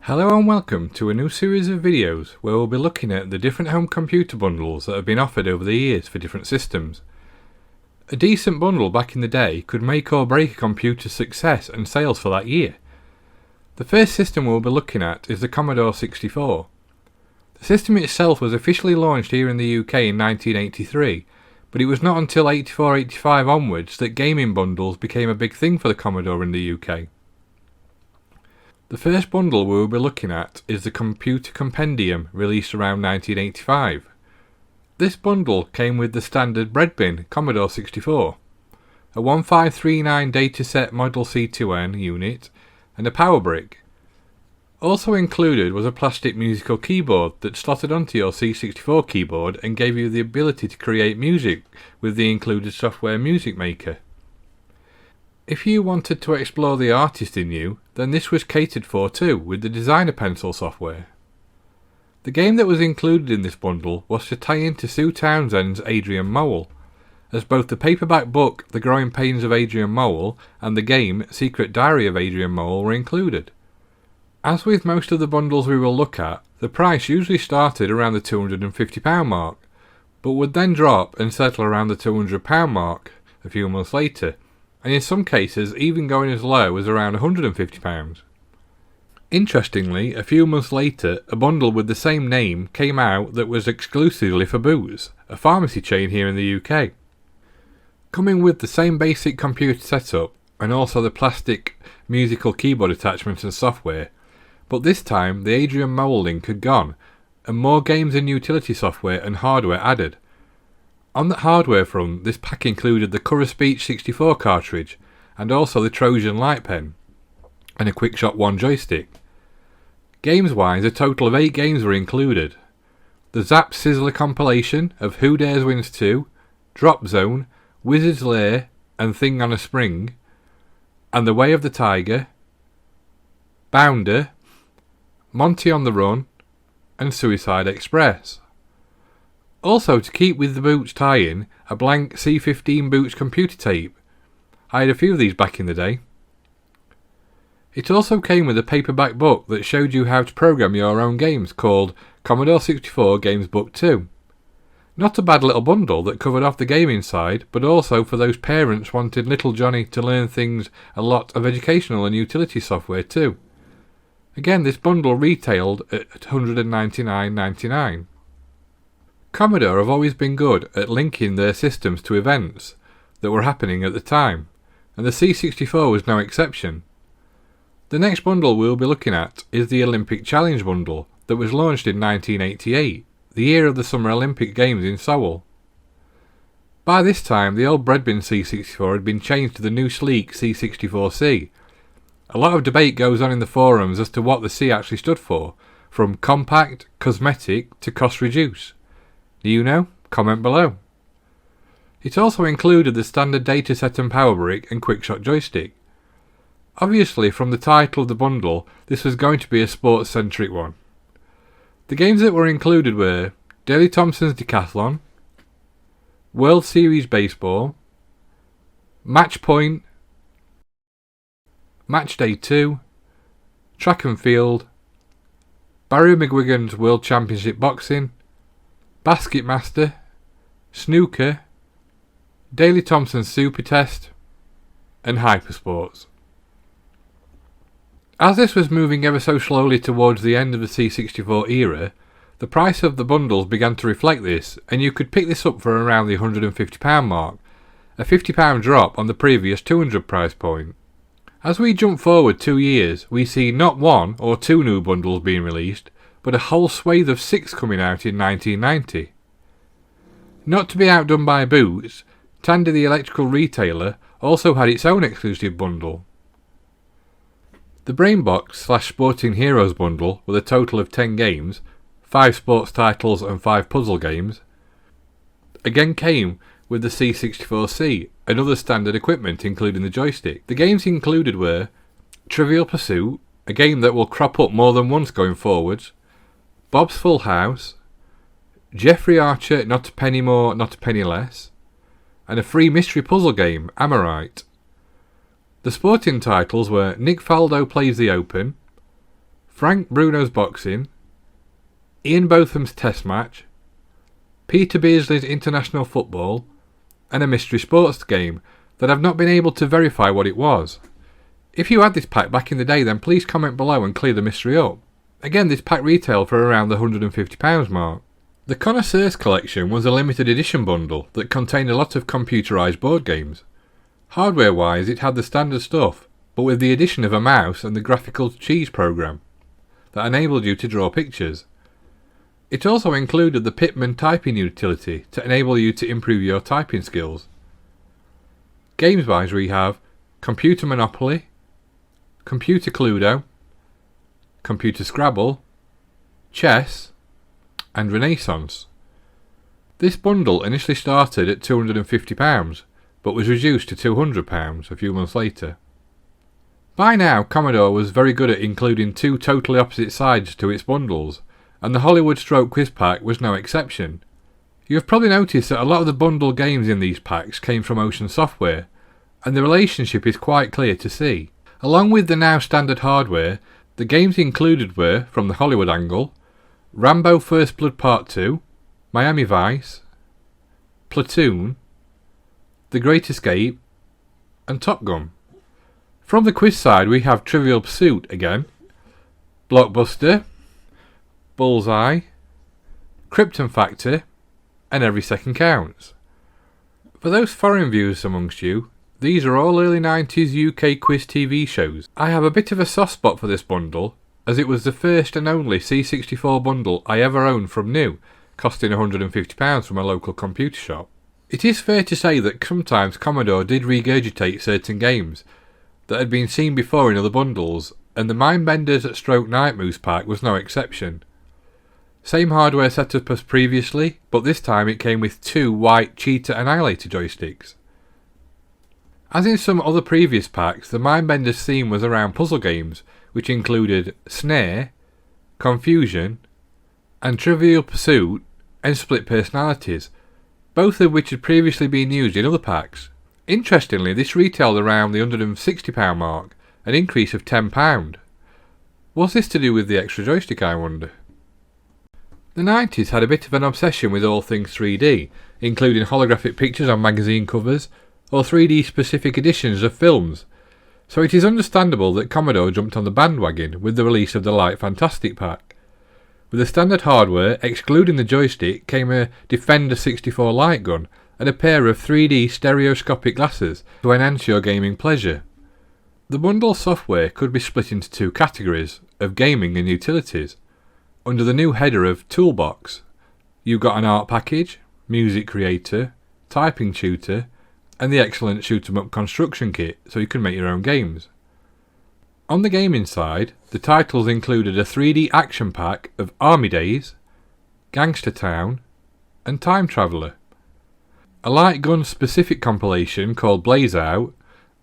Hello and welcome to a new series of videos where we'll be looking at the different home computer bundles that have been offered over the years for different systems. A decent bundle back in the day could make or break a computer's success and sales for that year. The first system we'll be looking at is the Commodore 64. The system itself was officially launched here in the UK in 1983, but it was not until 84-85 onwards that gaming bundles became a big thing for the Commodore in the UK. The first bundle we will be looking at is the Computer Compendium, released around 1985. This bundle came with the standard breadbin Commodore 64, a 1539 dataset Model C2N unit, and a power brick. Also included was a plastic musical keyboard that slotted onto your C64 keyboard and gave you the ability to create music with the included software Music Maker. If you wanted to explore the artist in you, then this was catered for too, with the Designer Pencil software. The game that was included in this bundle was to tie into Sue Townsend's Adrian Mole, as both the paperback book The Growing Pains of Adrian Mole and the game Secret Diary of Adrian Mole were included. As with most of the bundles we will look at, the price usually started around the £250 mark, but would then drop and settle around the £200 mark a few months later, and in some cases even going as low as around £150. Interestingly, a few months later, a bundle with the same name came out that was exclusively for Boots, a pharmacy chain here in the UK. Coming with the same basic computer setup and also the plastic musical keyboard attachments and software, but this time the Adrian Mole link had gone, and more games and utility software and hardware added. On the hardware front, this pack included the Color Speech 64 cartridge, and also the Trojan Light Pen, and a QuickShot 1 joystick. Games-wise, a total of 8 games were included. The Zap Sizzler compilation of Who Dares Wins 2, Drop Zone, Wizard's Lair, and Thing on a Spring, and The Way of the Tiger, Bounder, Monty on the Run, and Suicide Express. Also, to keep with the Boots tie-in, a blank C15 Boots computer tape. I had a few of these back in the day. It also came with a paperback book that showed you how to program your own games called Commodore 64 Games Book 2. Not a bad little bundle that covered off the gaming side, but also for those parents wanting little Johnny to learn things, a lot of educational and utility software too. Again, this bundle retailed at $199.99. Commodore have always been good at linking their systems to events that were happening at the time, and the C64 was no exception. The next bundle we'll be looking at is the Olympic Challenge bundle that was launched in 1988, the year of the Summer Olympic Games in Seoul. By this time, the old breadbin C64 had been changed to the new sleek C64C. A lot of debate goes on in the forums as to what the C actually stood for, from compact, cosmetic to cost reduce. Do you know? Comment below. It also included the standard dataset and power brick and QuickShot joystick. Obviously, from the title of the bundle, this was going to be a sports-centric one. The games that were included were Daley Thompson's Decathlon, World Series Baseball, Match Point, Match Day 2, Track and Field, Barry McGuigan's World Championship Boxing, Basketmaster, Snooker, Daley Thompson's Super Test, and Hypersports. As this was moving ever so slowly towards the end of the C64 era, the price of the bundles began to reflect this, and you could pick this up for around the £150 mark, a £50 drop on the previous £200 price point. As we jump forward 2 years, we see not 1 or 2 new bundles being released, but a whole swathe of 6 coming out in 1990. Not to be outdone by Boots, Tandy the electrical retailer also had its own exclusive bundle. The Brainbox/Sporting Heroes bundle, with a total of 10 games, 5 sports titles and 5 puzzle games, again came with the C64C and other standard equipment including the joystick. The games included were Trivial Pursuit, a game that will crop up more than once going forwards, Bob's Full House, Jeffrey Archer Not a Penny More, Not a Penny Less, and a free mystery puzzle game, Amorite. The sporting titles were Nick Faldo Plays the Open, Frank Bruno's boxing, Ian Botham's test match, Peter Beardsley's international football, and a mystery sports game that I've not been able to verify what it was. If you had this pack back in the day, then please comment below and clear the mystery up. Again, this pack retailed for around the £150 mark. The Connoisseurs collection was a limited edition bundle that contained a lot of computerised board games. Hardware wise, it had the standard stuff, but with the addition of a mouse and the graphical cheese program that enabled you to draw pictures. It also included the Pitman typing utility to enable you to improve your typing skills. Games wise, we have Computer Monopoly, Computer Cluedo, Computer Scrabble, Chess, and Renaissance. This bundle initially started at £250, but was reduced to £200 a few months later. By now, Commodore was very good at including two totally opposite sides to its bundles, and the Hollywood Stroke Quiz Pack was no exception. You have probably noticed that a lot of the bundle games in these packs came from Ocean Software, and the relationship is quite clear to see. Along with the now standard hardware, the games included were, from the Hollywood angle, Rambo First Blood Part 2, Miami Vice, Platoon, The Great Escape, and Top Gun. From the quiz side we have Trivial Pursuit again, Blockbuster, Bullseye, Krypton Factor, and Every Second Counts. For those foreign viewers amongst you, these are all early 90s UK quiz TV shows. I have a bit of a soft spot for this bundle, as it was the first and only C64 bundle I ever owned from new, costing £150 from a local computer shop. It is fair to say that sometimes Commodore did regurgitate certain games that had been seen before in other bundles, and the Mindbenders at Stroke Night Moves pack was no exception. Same hardware setup as previously, but this time it came with two white Cheetah Annihilator joysticks. As in some other previous packs, the Mindbenders theme was around puzzle games, which included Snare, Confusion, and Trivial Pursuit and Split Personalities, both of which had previously been used in other packs. Interestingly, this retailed around the £160 mark, an increase of £10. Was this to do with the extra joystick, I wonder? The 90s had a bit of an obsession with all things 3D, including holographic pictures on magazine covers, or 3D specific editions of films, so it is understandable that Commodore jumped on the bandwagon with the release of the Light Fantastic pack. With the standard hardware, excluding the joystick, came a Defender 64 light gun and a pair of 3D stereoscopic glasses to enhance your gaming pleasure. The bundle software could be split into two categories, of gaming and utilities. Under the new header of Toolbox, you got an art package, music creator, typing tutor, and the excellent shoot 'em up construction kit so you can make your own games. On the gaming side, the titles included a 3D action pack of Army Days, Gangster Town, and Time Traveller. A light gun specific compilation called Blaze Out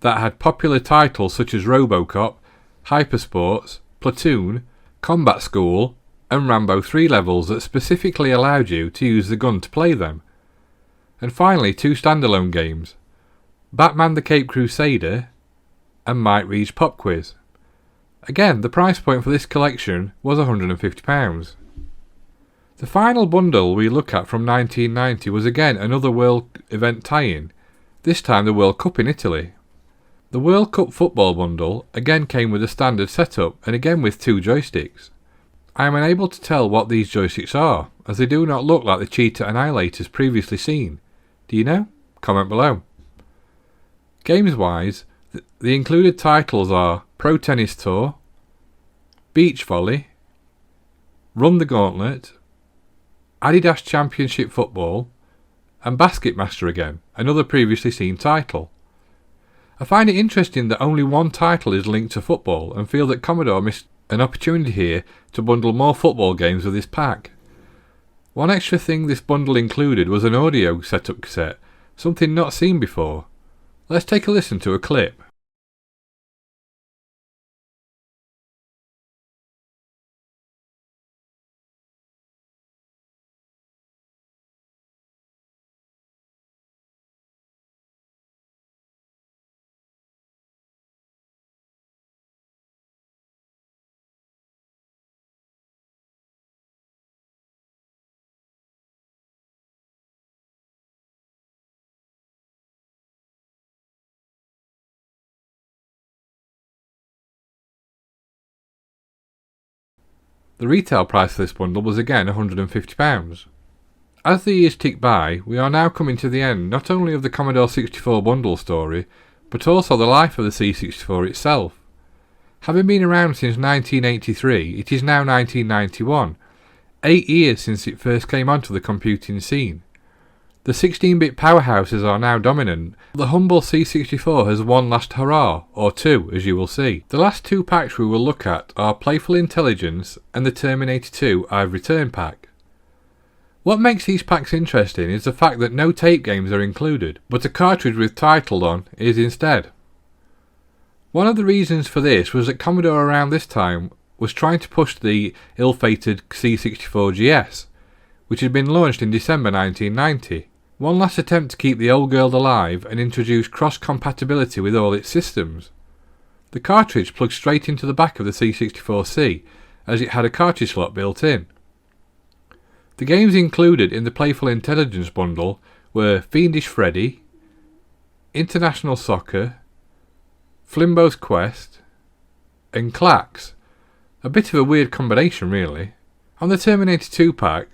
that had popular titles such as Robocop, Hypersports, Platoon, Combat School, and Rambo 3 levels that specifically allowed you to use the gun to play them. And finally, two standalone games, Batman the Caped Crusader and Mike Reed's Pop Quiz. Again, the price point for this collection was £150. The final bundle we look at from 1990 was again another World event tie-in, this time the World Cup in Italy. The World Cup football bundle again came with a standard setup and again with two joysticks. I am unable to tell what these joysticks are, as they do not look like the Cheetah Annihilators previously seen. Do you know? Comment below. Games wise, the included titles are Pro Tennis Tour, Beach Volley, Run the Gauntlet, Adidas Championship Football, and Basketmaster again, another previously seen title. I find it interesting that only one title is linked to football and feel that Commodore missed an opportunity here to bundle more football games with this pack. One extra thing this bundle included was an audio setup cassette, something not seen before. Let's take a listen to a clip. The retail price for this bundle was again £150. As the years tick by, we are now coming to the end not only of the Commodore 64 bundle story, but also the life of the C64 itself. Having been around since 1983, it is now 1991, 8 years since it first came onto the computing scene. The 16-bit powerhouses are now dominant. The humble C64 has one last hurrah, or two, as you will see. The last two packs we will look at are Playful Intelligence and the Terminator 2 I've Returned pack. What makes these packs interesting is the fact that no tape games are included, but a cartridge with title on is instead. One of the reasons for this was that Commodore around this time was trying to push the ill-fated C64 GS, which had been launched in December 1990. One last attempt to keep the old girl alive and introduce cross-compatibility with all its systems. The cartridge plugged straight into the back of the C64C, as it had a cartridge slot built in. The games included in the Playful Intelligence bundle were Fiendish Freddy, International Soccer, Flimbo's Quest, and Clax. A bit of a weird combination, really. On the Terminator 2 pack,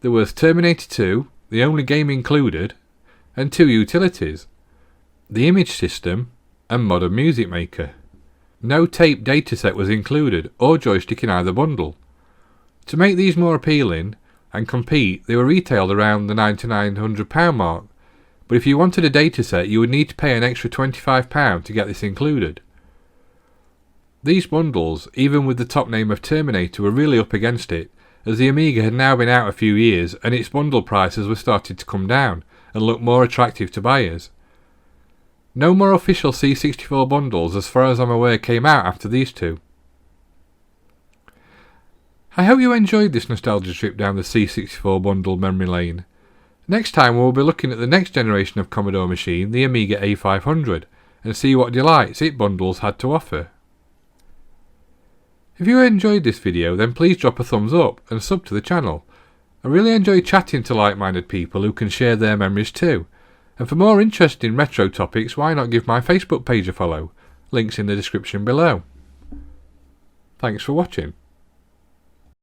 there was Terminator 2, the only game included, and two utilities, the Image System and Modern Music Maker. No tape dataset was included or joystick in either bundle. To make these more appealing and compete, they were retailed around the £9,900 mark, but if you wanted a dataset you would need to pay an extra £25 to get this included. These bundles, even with the top name of Terminator, were really up against it, as the Amiga had now been out a few years and its bundle prices were starting to come down and look more attractive to buyers. No more official C64 bundles as far as I'm aware came out after these two. I hope you enjoyed this nostalgia trip down the C64 bundle memory lane. Next time we'll be looking at the next generation of Commodore machine, the Amiga A500, and see what delights its bundles had to offer. If you enjoyed this video, then please drop a thumbs up and sub to the channel. I really enjoy chatting to like-minded people who can share their memories too. And for more interesting retro topics, why not give my Facebook page a follow? Links in the description below. Thanks for watching.